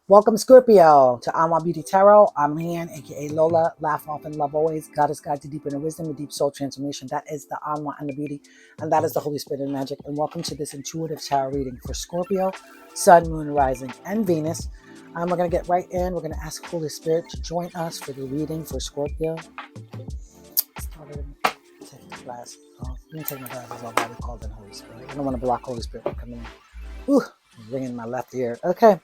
Welcome, Scorpio, to Anwa Beauty Tarot. I'm Leanne, aka Lola. Laugh often, love always. Goddess guide to deeper inner wisdom and deep soul transformation. That is the Anwa and the Beauty, and that is the Holy Spirit and Magic. And welcome to this intuitive tarot reading for Scorpio, Sun, Moon, Rising, and Venus. We're going to get right in. We're going to ask Holy Spirit to join us for the reading for Scorpio. Take the glasses off. Let me take my glasses off while we call in Holy Spirit. I don't want to block Holy Spirit from coming in. Ooh, ringing my left ear. Okay.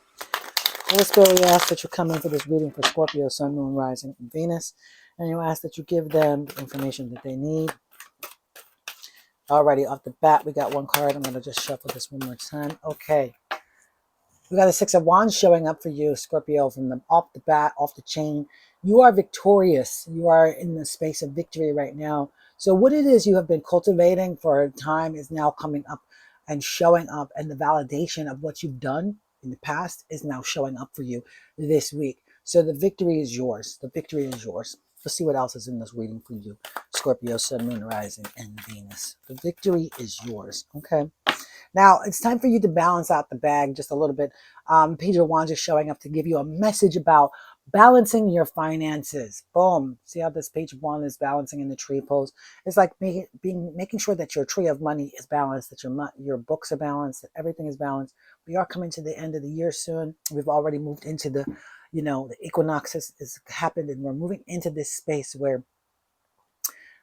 Holy Spirit, we ask that you come in for this reading for Scorpio, Sun, Moon, Rising, and Venus. And you ask that you give them the information that they need. Alrighty, off the bat, we got one card. I'm going to just shuffle this one more time. Okay. We got a Six of Wands showing up for you, Scorpio, from the off the bat, off the chain. You are victorious. You are in the space of victory right now. So what it is you have been cultivating for a time is now coming up and showing up, and the validation of what you've done in the past is now showing up for you this week. So the victory is yours. The victory is yours. Let's see what else is in this reading for you, Scorpio, Sun, Moon, Rising, and Venus. The victory is yours. Okay. Now, it's time for you to balance out the bag just a little bit. Page of Wands is showing up to give you a message about balancing your finances. Boom. See how this Page of Wands is balancing in the tree pose? It's like making sure that your tree of money is balanced, that your books are balanced, that everything is balanced. We are coming to the end of the year soon. We've already moved into the equinox has happened, and we're moving into this space where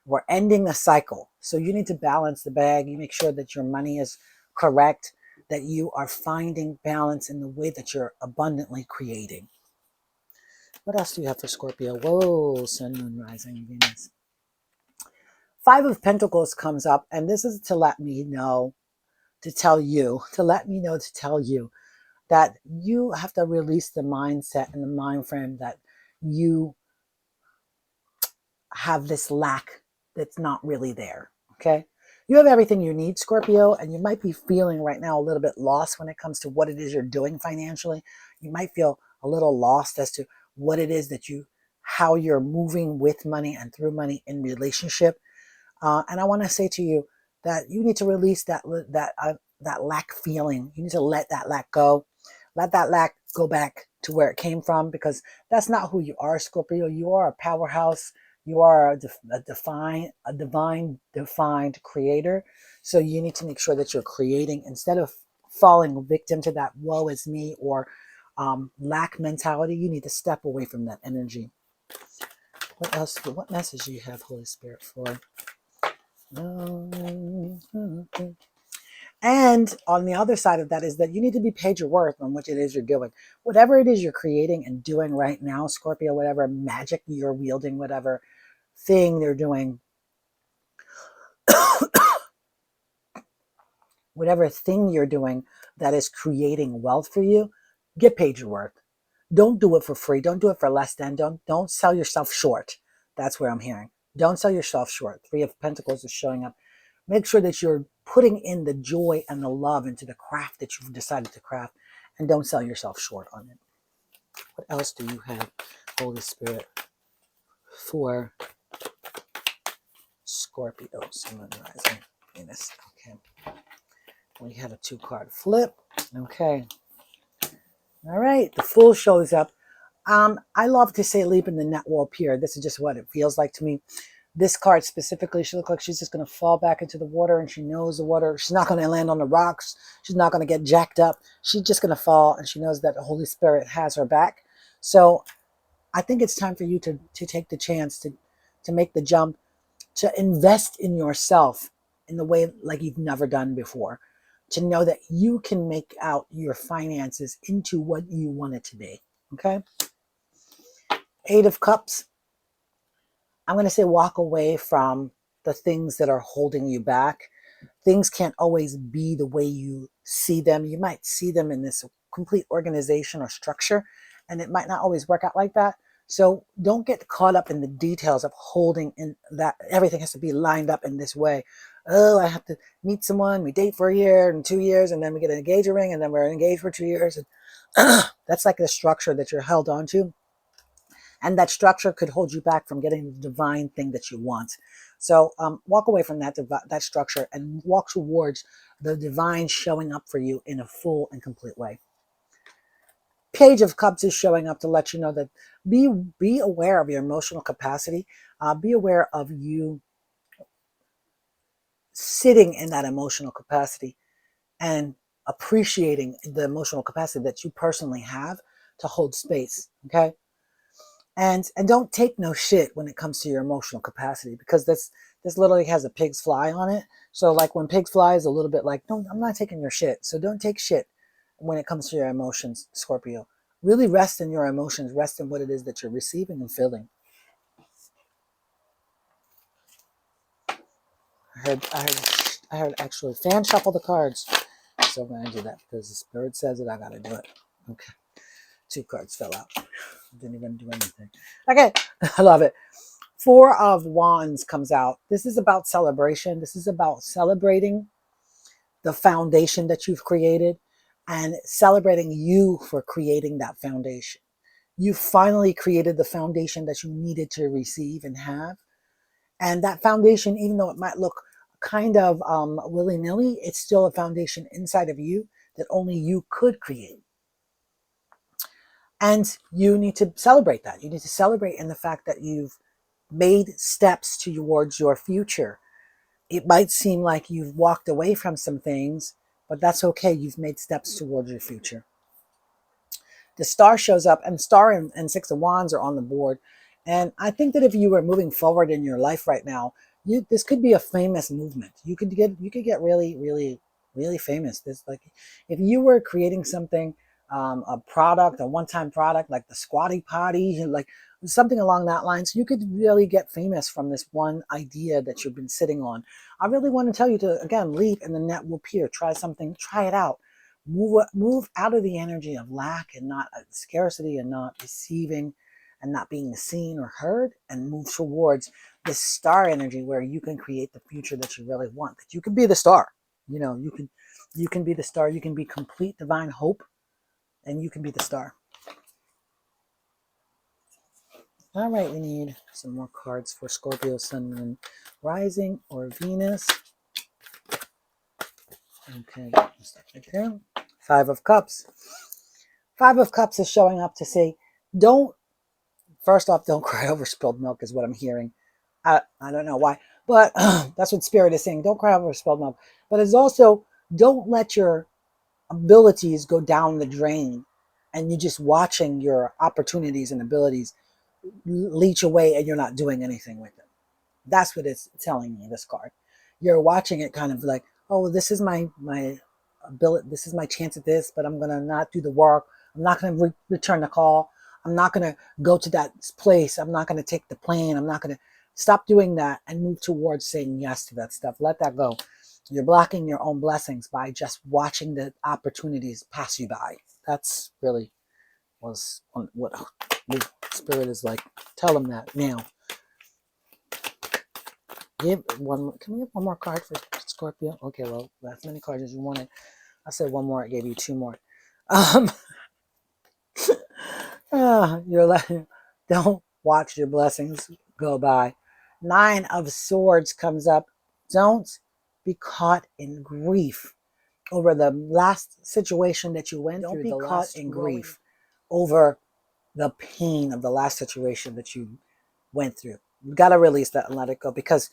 we're ending a cycle. So you need to balance the bag. You make sure that your money is correct, that you are finding balance in the way that you're abundantly creating. What else do you have for Scorpio? Whoa, Sun, Moon, Rising, Venus. Five of Pentacles comes up, and this is to let me know, to tell you that you have to release the mindset and the mind frame that you have this lack that's not really there, okay? You have everything you need, Scorpio, and you might be feeling right now a little bit lost when it comes to what it is you're doing financially. You might feel a little lost as to what it is how you're moving with money and through money in relationship. And I want to say to you that you need to release that lack feeling. You need to let that lack go. Let that lack go back to where it came from, because that's not who you are, Scorpio. You are a powerhouse. You are a divine defined creator. So you need to make sure that you're creating instead of falling victim to that woe is me or lack mentality. You need to step away from that energy. What else? What message do you have, Holy Spirit, for? And on the other side of that is that you need to be paid your worth on what it is you're doing. Whatever it is you're creating and doing right now, Scorpio, whatever magic you're wielding, whatever thing they're doing, whatever thing you're doing that is creating wealth for you, get paid your worth. Don't do it for free. Don't do it for less than. Don't sell yourself short. That's what I'm hearing. Don't sell yourself short. Three of Pentacles is showing up. Make sure that you're putting in the joy and the love into the craft that you've decided to craft, and don't sell yourself short on it. What else do you have, Holy Spirit, for Scorpio, Sun, Moon, Rising, Venus? Okay. We have a 2-card flip. Okay. All right. The Fool shows up. I love to say leap in the net will appear. This is just what it feels like to me. This card specifically, she looks like she's just going to fall back into the water, and she knows the water. She's not going to land on the rocks. She's not going to get jacked up. She's just going to fall, and she knows that the Holy Spirit has her back. So I think it's time for you to take the chance to make the jump, to invest in yourself in the way like you've never done before, to know that you can make out your finances into what you want it to be. Okay? 8 of Cups. I'm going to say walk away from the things that are holding you back. Things can't always be the way you see them. You might see them in this complete organization or structure, and it might not always work out like that. So don't get caught up in the details of holding in that everything has to be lined up in this way. Oh, I have to meet someone. We date for a year and 2 years, and then we get an engagement ring, and then we're engaged for 2 years. And that's like the structure that you're held on to. And that structure could hold you back from getting the divine thing that you want. So walk away from that structure and walk towards the divine showing up for you in a full and complete way. Page of Cups is showing up to let you know that be aware of your emotional capacity. Be aware of you sitting in that emotional capacity and appreciating the emotional capacity that you personally have to hold space. Okay. And don't take no shit when it comes to your emotional capacity, because this literally has a pig's fly on it. So like when pig's fly is a little bit like, no, I'm not taking your shit. So don't take shit when it comes to your emotions, Scorpio. Really rest in your emotions, rest in what it is that you're receiving and feeling. I heard actually fan shuffle the cards. So I'm gonna do that because the spirit says it, I gotta do it. Okay. 2 cards fell out. Didn't even do anything. Okay, I love it. 4 of Wands comes out. This is about celebration. This is about celebrating the foundation that you've created and celebrating you for creating that foundation. You finally created the foundation that you needed to receive and have. And that foundation, even though it might look kind of willy-nilly, it's still a foundation inside of you that only you could create. And you need to celebrate that. You need to celebrate in the fact that you've made steps towards your future. It might seem like you've walked away from some things, but that's okay. You've made steps towards your future. The star shows up, and star and 6 of Wands are on the board. And I think that if you were moving forward in your life right now, this could be a famous movement. You could get really, really, really famous. This, like, if you were creating something, a product, a one-time product like the Squatty Potty, like something along that lines, you could really get famous from this one idea that you've been sitting on. I really want to tell you to, again, leap and the net will appear. Try something, try it out. Move out of the energy of lack and not scarcity and not receiving and not being seen or heard, and move towards this star energy where you can create the future that you really want. That you can be the star. You know, you can be the star. You can be complete divine hope, and you can be the star. All right, we need some more cards for Scorpio Sun, Moon, Rising, or Venus. Okay, stop right there. 5 of Cups. 5 of Cups is showing up to say, first off, don't cry over spilled milk is what I'm hearing. I don't know why, but that's what Spirit is saying. Don't cry over spilled milk. But it's also, don't let your abilities go down the drain and you're just watching your opportunities and abilities leach away and you're not doing anything with them. That's what it's telling me, this card. You're watching it kind of like, oh, this is my ability, this is my chance at this, but I'm going to not do the work. I'm not going to return the call. I'm not going to go to that place. I'm not going to take the plane. I'm not going to stop doing that and move towards saying yes to that stuff. Let that go. You're blocking your own blessings by just watching the opportunities pass you by. That's really was what the Spirit is like. Tell them that now. Can we have one more card for Scorpio? Okay, well, as many cards as you wanted. I said one more, I gave you 2 more. You're like, don't watch your blessings go by. 9 of Swords comes up. Don't be caught in grief over the last situation that you went through. Don't be caught in grief over the pain of the last situation that you went through. You got to release that and let it go, because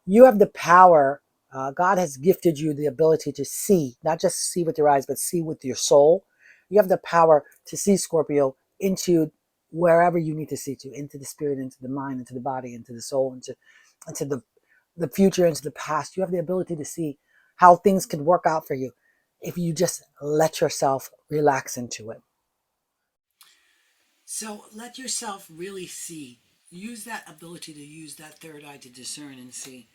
you have the power. God has gifted you the ability to see, not just see with your eyes, but see with your soul. You have the power to see, Scorpio, into wherever you need to see to, into the spirit, into the mind, into the body, into the soul, into the future, into the past. You have the ability to see how things could work out for you if you just let yourself relax into it. So let yourself really see. Use that ability to use that third eye to discern and see.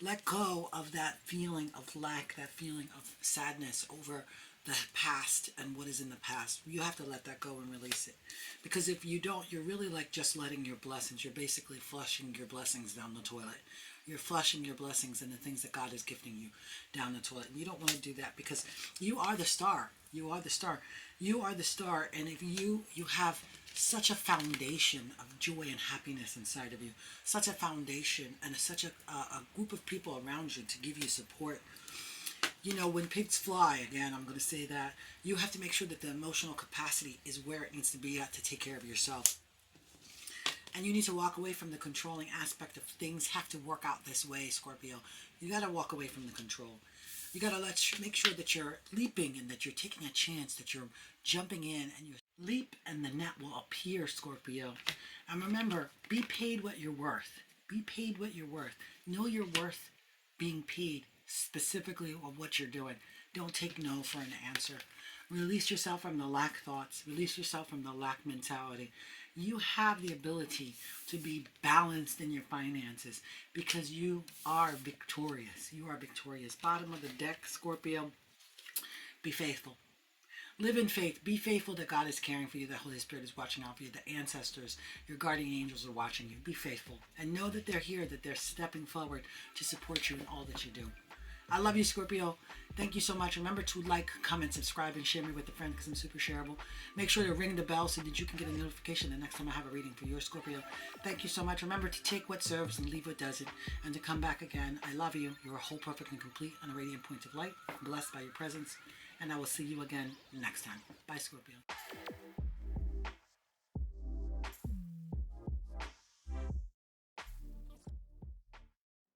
Let go of that feeling of lack, that feeling of sadness over the past and what is in the past. You have to let that go and release it. Because if you don't, you're really like just letting your blessings, you're basically flushing your blessings down the toilet. You're flushing your blessings and the things that God is gifting you down the toilet. And you don't want to do that, because you are the star. You are the star. You are the star. And if you have such a foundation of joy and happiness inside of you, such a foundation and such a group of people around you to give you support, You know, when pigs fly, again, I'm going to say that, you have to make sure that the emotional capacity is where it needs to be at to take care of yourself. And you need to walk away from the controlling aspect of things have to work out this way, Scorpio. You got to walk away from the control. You got to make sure that you're leaping and that you're taking a chance, that you're jumping in, and you leap and the net will appear, Scorpio. And remember, be paid what you're worth. Be paid what you're worth. Know you're worth being paid specifically of what you're doing. Don't take no for an answer. Release yourself from the lack thoughts. Release yourself from the lack mentality. You have the ability to be balanced in your finances because you are victorious. You are victorious. Bottom of the deck, Scorpio, be faithful. Live in faith. Be faithful that God is caring for you, that Holy Spirit is watching out for you, the ancestors, your guardian angels are watching you. Be faithful. And know that they're here, that they're stepping forward to support you in all that you do. I love you, Scorpio. Thank you so much. Remember to like, comment, subscribe, and share me with a friend because I'm super shareable. Make sure to ring the bell so that you can get a notification the next time I have a reading for your Scorpio. Thank you so much. Remember to take what serves and leave what doesn't, and to come back again. I love you. You're a whole, perfect, and complete on a radiant point of light. I'm blessed by your presence, and I will see you again next time. Bye, Scorpio.